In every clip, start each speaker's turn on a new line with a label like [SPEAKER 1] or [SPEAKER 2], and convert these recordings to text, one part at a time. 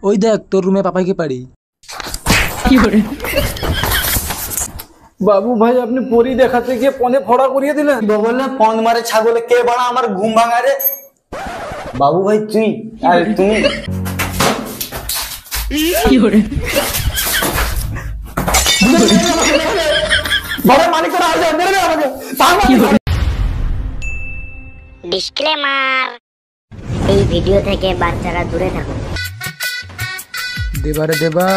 [SPEAKER 1] ওই দেখ তোর রুমে পাপাইকে পারি।
[SPEAKER 2] বাবু ভাই আপনি পরি দেখাতে গিয়ে পনে ফড়া করিয়ে দিলেন।
[SPEAKER 3] বললে পন মারে ছাগলে কে বাড়া আমার ঘুম ভাঙা রে। বাবু ভাই তুই আর তুমি
[SPEAKER 4] ডিসক্লেমার, এই ভিডিও থেকে বাচ্চারা দূরে থাকুন।
[SPEAKER 1] দেবা রে দেবা,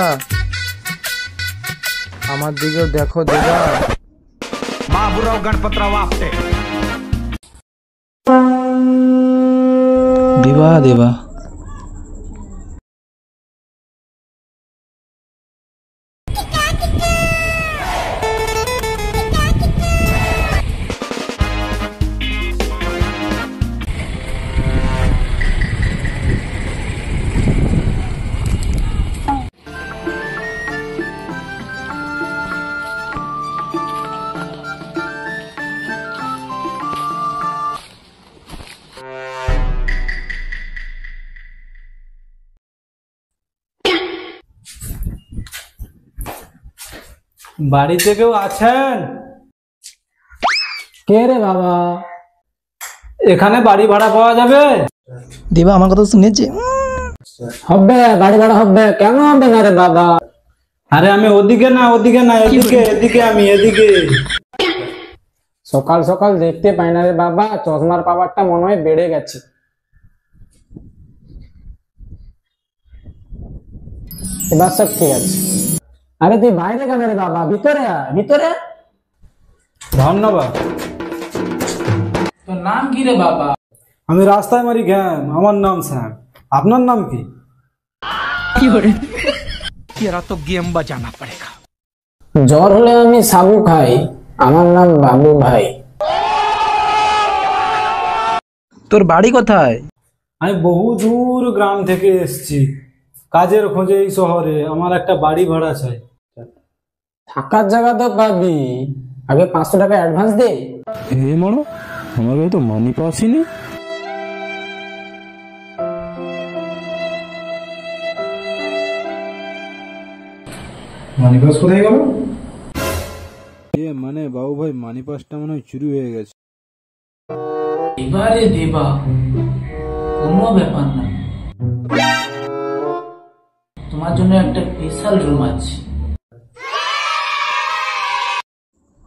[SPEAKER 1] আমার দিকেও দেখো দেবা।
[SPEAKER 5] बाबूराव गणपतराव आपटे।
[SPEAKER 1] দেবা দেবা
[SPEAKER 2] বাড়িতে কেউ আছেন?
[SPEAKER 3] কে রে বাবা?
[SPEAKER 2] এখানে বাড়ি ভাড়া পাওয়া যাবে?
[SPEAKER 1] দেবা আমার কথা শুনেছে?
[SPEAKER 3] হবে বাড়ি ভাড়া হবে, কেন হবে না রে বাবা?
[SPEAKER 2] আরে আমি ওদিকে না এদিকে এদিকে আমি এদিকে।
[SPEAKER 3] সকাল সকাল দেখতে পাই না রে বাবা, চশমার পাওয়ারটা মনে হয় বেড়ে গেছে। এবার সব ঠিক আছে। আরে তুই বাইরে কেন রে বাবা, ভিতরে আয় ভিতরে।
[SPEAKER 2] ধন্যবাদ।
[SPEAKER 3] তোর নাম কি রে বাবা?
[SPEAKER 2] আমি রাস্তায় মারি জ্ঞান, আমার নাম শ্যাম। আপনার নাম কি?
[SPEAKER 5] तेरा तो गेम बजाना पड़ेगा।
[SPEAKER 3] জ্বর হলে আমি সাবু খাই, আমার নাম বাবু ভাই।
[SPEAKER 1] তোর বাড়ি কোথায়?
[SPEAKER 2] আমি বহু দূর গ্রাম থেকে এসেছি কাজের খোঁজে এই শহরে। আমার একটা বাড়ি ভাড়া চাই।
[SPEAKER 3] থাকার জায়গা তো পাবি, আগে 500 টাকা অ্যাডভান্স দে।
[SPEAKER 2] আমার কাছে তো মানি পাসই নেই। মানি পাস কোথায় গেল?
[SPEAKER 6] মানে বাবু ভাই মানি পাসটা মনে হয় চুরি হয়ে গেছে।
[SPEAKER 3] এবারে দেবা, কোনো ব্যাপার না, তোমার জন্য একটা স্পেশাল রুম আছে।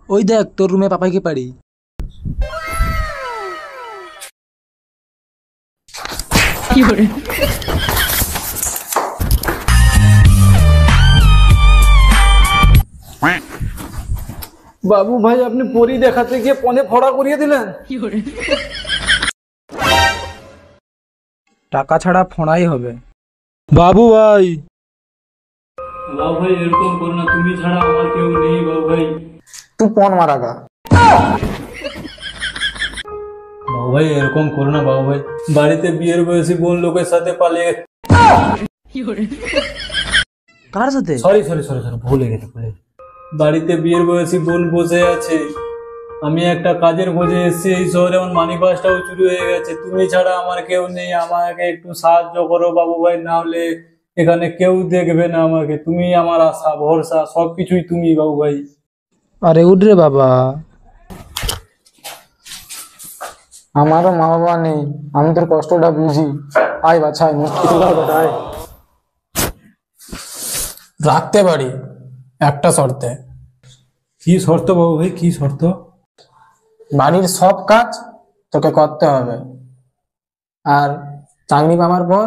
[SPEAKER 1] ওই দেখ তোর রুমে পাপাইকে পারি।
[SPEAKER 2] বাবু ভাই আপনি পরি দেখাতে গিয়ে পনে ফড়া করিয়ে দিলেন।
[SPEAKER 1] টাকা ছাড়া ফোনাই হবে।
[SPEAKER 6] বাবু ভাই
[SPEAKER 2] বাবু ভাই এরকম করো না, তুমি ছাড়া আমার কেউ নেই বাবু ভাই।
[SPEAKER 3] তুই পন মারা গা।
[SPEAKER 2] বাবু ভাই এরকম করো না বাবু ভাই, বাড়িতে বিয়ের বয়সী বোন লোকের সাথে পালিয়ে।
[SPEAKER 1] কার সাথে?
[SPEAKER 2] সরি ভুলে গেছে। বাড়িতে বিয়ের বয়সী বোন বসে আছে, আমি একটা কাজের খোঁজে এসেছি এই শহরে। আমার মানি পাসটাও চুরি হয়ে গেছে, তুমি ছাড়া আমার কেউ নেই। আমাকে একটু সাহায্য করো বাবু ভাই, না হলে এখানে কেউ দেখবে না আমাকে। তুমি আমার আশা ভরসা, সবকিছুই তুমি বাবু ভাই।
[SPEAKER 1] আরে উঠ রে বাবা।
[SPEAKER 3] আমারও মা বাবা নেই, আমি তোর কষ্টটা বুঝি। আয় বাছা, মুশকিল আয়। রাখতে পারি একটা শর্তে।
[SPEAKER 2] কি শর্ত বাবু ভাই, কি শর্ত?
[SPEAKER 3] বাড়ির সব কাজ তোকে করতে হবে, আর চাকরি পাওয়ার পর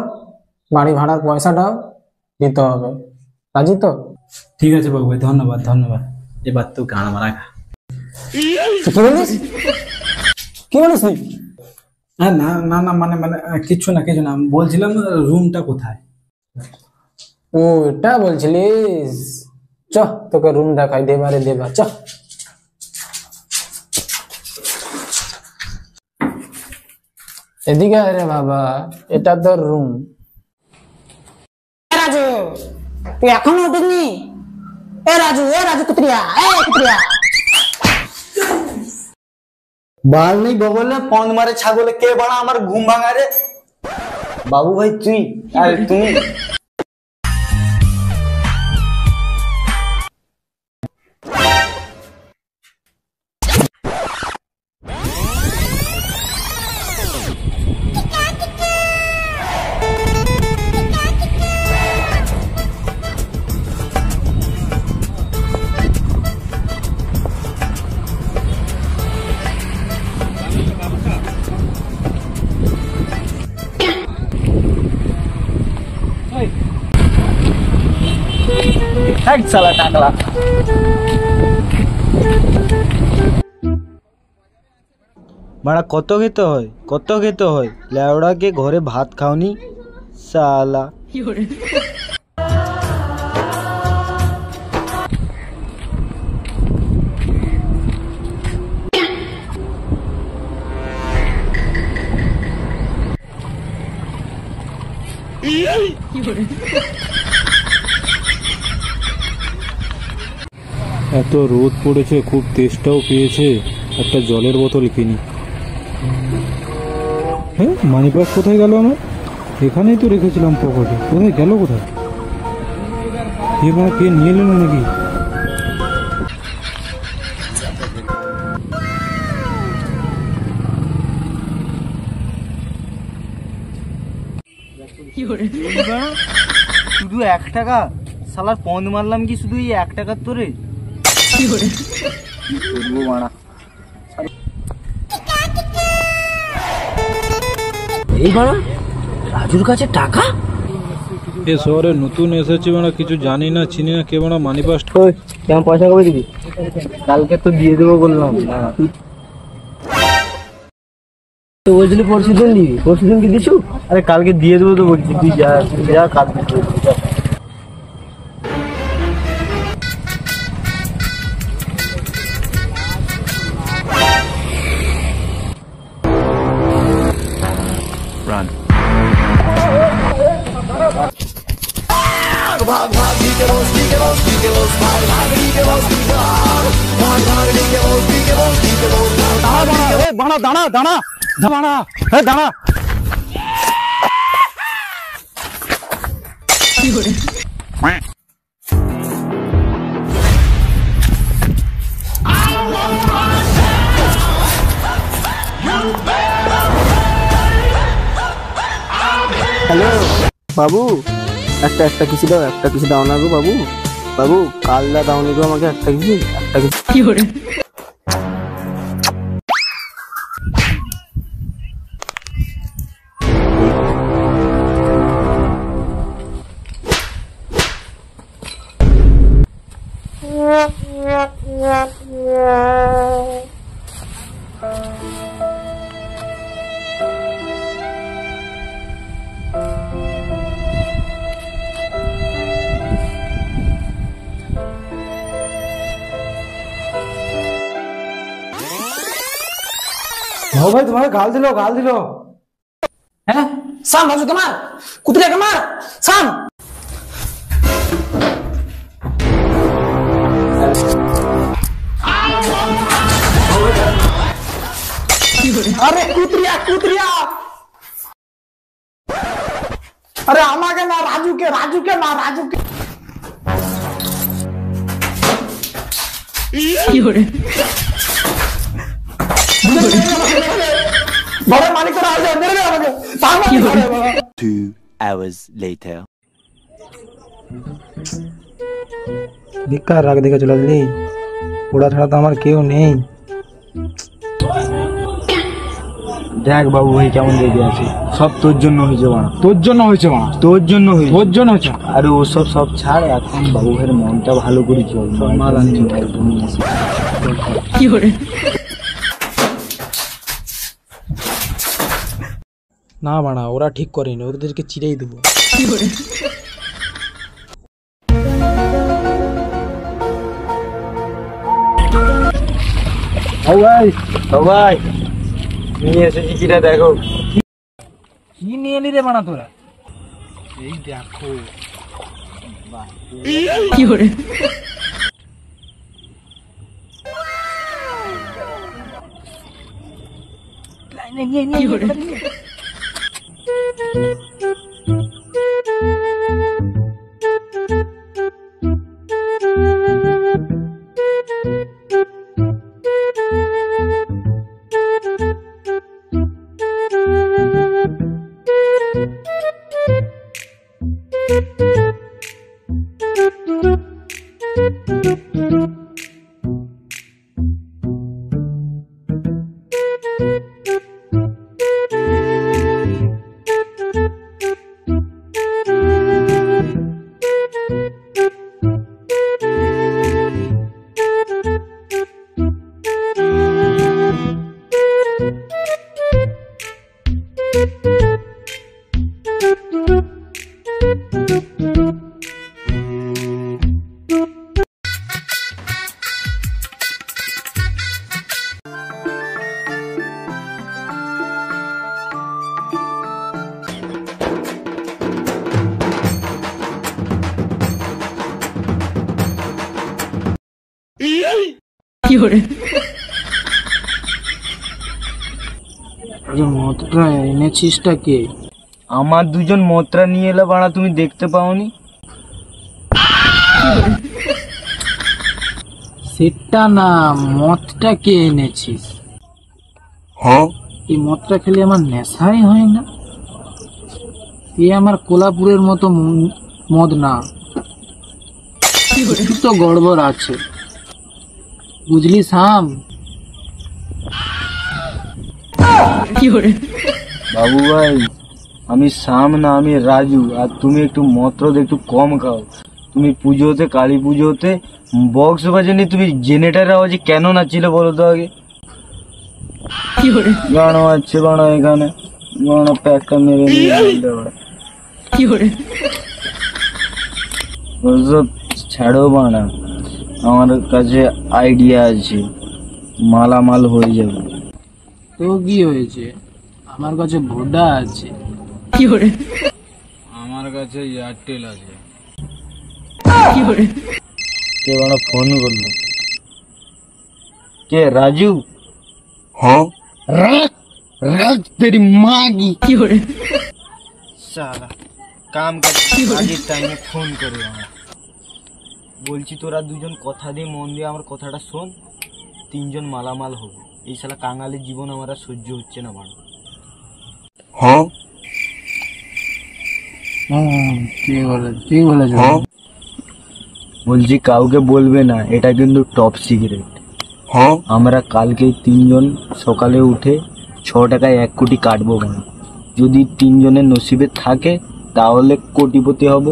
[SPEAKER 3] বাড়ি ভাড়ার পয়সাটাও দিতে হবে। রাজি তো?
[SPEAKER 2] ঠিক আছে বাবু ভাই, ধন্যবাদ। এবার তো গান মারা খা।
[SPEAKER 3] কি বলিস তুই?
[SPEAKER 2] না মানে কিছু না আমি বলছিলাম রুমটা কোথায়।
[SPEAKER 3] ও এটা বলছিলিস? চ তোকে রুম দেখাই, দেবারে দেবা, চ। এদিকে আরে বাবা, এটা তোর রুম। রাজু তুই এখনো উঠিসনি? রাজু কুতরিয়া, কুতরিয়া। বাল নেই বগলে, পন মারে ছাগলে কে বাড়া আমার ঘুম ভাঙা রে। বাবু ভাই তুই আর তুমি হ্যাঁ শালা টাকলা।
[SPEAKER 7] বাড়া কত খেতে হয়, কত খেতে হয়? লেওড়াকে ঘরে ভাত খাওনি শালা।
[SPEAKER 6] এত রোদ পড়েছে, খুব তেষ্টাও পেয়েছে, একটা জলের বোতল কিনি। হ্যাঁ, মানিব্যাগ কোথায় গেল আমার? এখানেই তো রেখেছিলাম পকেটে, কোথায় গেল কোথায়? এবার কে নিয়ে এলো নাকি?
[SPEAKER 7] শুধু 1 টাকা? শালার পন্দ মারলাম কি শুধু এই 1 টাকার তোরে? করবো মারা। এই বাড়া রাজুর কাছে টাকা?
[SPEAKER 6] এ শহরে নতুন এসেছি, মানে কিছু জানি না চিনি না, কে মানে মানি পাস।
[SPEAKER 7] কেমন পয়সা কবে দিবি? কালকে তো দিয়ে দেবো বললাম। তো বলছিলি পরশু দিন দিবি, পরশু দিন কি দিছু? আরে কালকে দিয়ে দেবো তো বলছি, তুই যা যা কালকে দিয়ে দেবো, যা।
[SPEAKER 6] দাঁড়া দাঁড়া দাঁড়া দাঁড়া, হ্যাঁ দাঁড়া।
[SPEAKER 3] হ্যালো বাবু, একটা কিছু দাও, একটা কিছু দাও না গো বাবু। বাবু কালদা দাওনি গো আমাকে একটা কিছু, একটা কিছু।
[SPEAKER 1] भाऊ भाई तुम्हारे गाल दिलो, गाल दिलो।
[SPEAKER 3] হ্যাঁ সাম ভাজু কে মার, কুতরিয়াকে মার সাম। আরে কুতরিয়া কুতরিয়া, আরে আমাকে না, রাজুকে, রাজুকে মার, রাজুকে। বড় মালিক তো রাজু মেরে দে আমাকে, তার মানে
[SPEAKER 8] 2 hours later.
[SPEAKER 1] বেকার রাগ দেখে চলে আসলি, ওরা ছাড়া তো আমার কেউ নেই।
[SPEAKER 7] দেখ বাবু ভাই কেমন রেগে আছে, সব তোর জন্য হয়েছে বাড়া,
[SPEAKER 6] তোর জন্য হয়েছে মা,
[SPEAKER 7] তোর জন্য হয়েছে,
[SPEAKER 6] তোর জন্য হয়েছে।
[SPEAKER 7] আরে ওসব সব ছাড়, এখন বাবু ভাইয়ের মনটা ভালো করে চল, মাল আনছি
[SPEAKER 1] না বাড়া, ওরা ঠিক করেনি, ওদেরকে চিড়েই দেবো।
[SPEAKER 7] ভাই ভাই নিয়ে এসেছি, কিটা দেখো।
[SPEAKER 1] কি নিয়ে এলি রে বাড়া তোরা? এই দেখো। যে মদটা এনেছিসটা কে?
[SPEAKER 7] আমার দুজন মত্রা নিয়ে এলো বাড়া, তুমি দেখতে পাওনি?
[SPEAKER 1] সেটা না, মদটা কে এনেছিস? এই মদটা খেলে আমার নেশাই হয় না। এ আমার কোলাপুরের মতো মদ না, কিছু তো গড়বড় আছে, বুঝলি শাম?
[SPEAKER 7] বাবু ভাই, আমি শাম না, আমি রাজু। আর তুমি একটু মন্ত্র একটু কম খাও। তুমি পুজোতে, কালী পুজোতে বক্স বাজেনি, তুমি জেনারেটার আওয়াজে কেন নাচছিলে বলো তো আগে? গানো আছে বানা এখানে, গানো প্যাকটা মেরে নিয়ে ওসব ছাড়ো বানা, আমার কাছে আইডিয়া আছে, মালামাল হয়ে যাবে।
[SPEAKER 1] তো কি হয়েছে? আমার কাছে ভোডা আছে।
[SPEAKER 2] আমার কাছে এয়ারটেল আছে।
[SPEAKER 7] কে বানা ফোন করলো? কে? রাজু? রাজ তেরি মাগি। সালা কাম কাজের টাইমে ফোন করে আমার। বলছি তোরা দুজন কথা দিয়ে মন দিয়ে আমার কথাটা শোন, 3 জন মালামাল হবে। এই শালা কাঙালের জীবন আমার আর সহ্য হচ্ছে না বাড়া।
[SPEAKER 1] ঠিক বলেছ।
[SPEAKER 7] বলছি কাউকে বলবে না, এটা কিন্তু টপ সিক্রেট। আমরা কালকে 3 জন সকালে উঠে 6 টাকায় 1 কোটি কাটবো বাড়া। যদি 3 জনের নসিবে থাকে তাহলে কোটিপতি হব,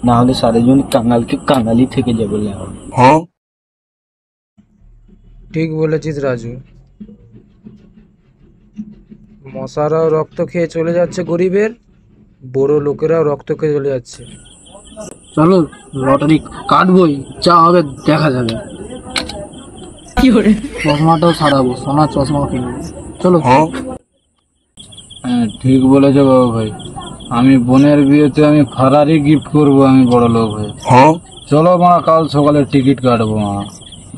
[SPEAKER 7] না হলে 4 জন কাঙালকে কাঙালি থেকে যাবে।
[SPEAKER 3] ঠিক বলেছিস রাজু, মশারাও রক্ত খেয়ে চলে যাচ্ছে গরিবের, বড় লোকেরাও রক্ত খেয়ে চলে যাচ্ছে।
[SPEAKER 1] চলো লটারি কাটবই, যা হবে দেখা যাবে। চশমাটাও সারাবো, সোনার চশমা কিনবো। চলো।
[SPEAKER 2] হ্যাঁ ঠিক বলেছো বাবু ভাই, আমি বোনের বিয়েতে আমি ফারারি গিফট করবো, আমি বড় লোক হয়ে। চলো মা, কাল সকালে টিকিট কাটবো মা,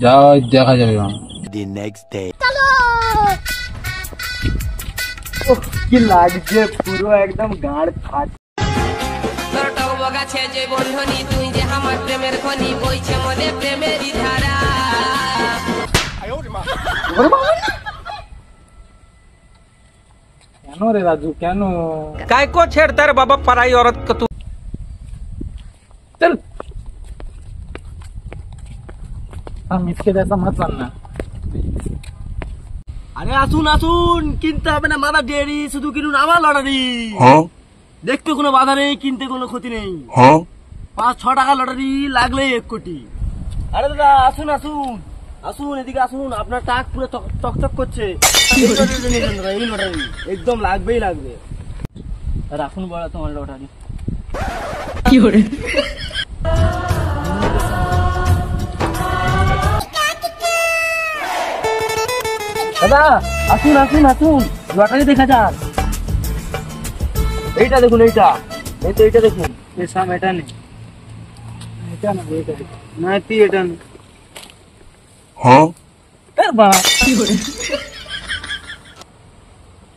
[SPEAKER 2] যা হয় দেখা যাবে মা।
[SPEAKER 8] The next day.
[SPEAKER 7] কি লাগছে, পুরো একদম গাড় ফাট।
[SPEAKER 9] তোর টকবগা ছেজে বন্ধনী, তুই যে আমার প্রেমের খনি, বইছে মনে প্রেমেরই ধারা।
[SPEAKER 1] কেন রে রাজু, কেন?
[SPEAKER 5] काय को छेड़ता रे बाबा पराई औरत को तू?
[SPEAKER 1] चल মিথকে দেখা মত না।
[SPEAKER 7] আরে আসুন আসুন, কিনতে হবে না মাথা ডেরি, শুধু কিনুন আমার লটারি। দেখতে কোনো বাধা নেই, কিনতে কোনো ক্ষতি নেই। 5-6 টাকা লটারি, লাগলেই 1 কোটি। আরে দাদা আসুন আসুন আসুন, এদিকে আসুন, আপনার টাক পুরো চকচক করছে। এই লটারি নিয়ে যান দাদা, এই লটারি একদম লাগবেই লাগবে। রাখুন বড় তোমার লটারি। দাদা আসুন আসুন আসুন, লটারি দেখা যান। এইটা দেখুন, এইটা এই তো, এইটা দেখুন।
[SPEAKER 1] এই সাম এটা নেই, এটা না, এটা
[SPEAKER 7] না তুই এটা না।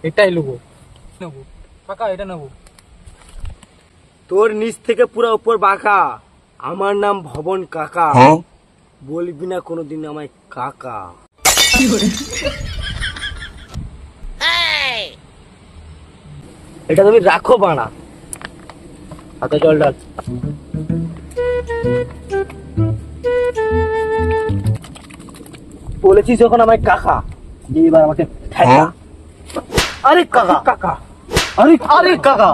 [SPEAKER 1] এটাই নেবো, নেবো কাকা, এটা নেবো।
[SPEAKER 7] তোর নিচ থেকে পুরো উপর বাঁকা। আমার নাম ভবন কাকা, বলবি না কোনোদিন আমায় কাকা। এটা তুমি রাখো বানা, হাতে জল ডাল। বলেছিস যখন আমায় কাকা, এবার আমাকে ঠেকা। আরে কাকা কাকা, আরে আরে কাকা।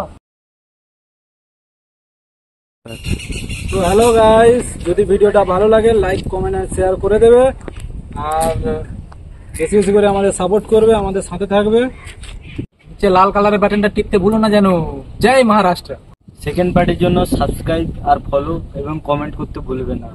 [SPEAKER 1] তো হ্যালো গাইস, যদি ভিডিওটা ভালো লাগে লাইক কমেন্ট আর শেয়ার করে দেবে, আর বেশি বেশি করে আমাদের সাপোর্ট করবে, আমাদের সাথে থাকবে। নিচে লাল কালারের বাটনটা টিপতে ভুলো না যেন। জয় মহারাষ্ট্র।
[SPEAKER 7] সেকেন্ড পার্টির জন্য সাবস্ক্রাইব আর ফলো এবং কমেন্ট করতে ভুলবে না।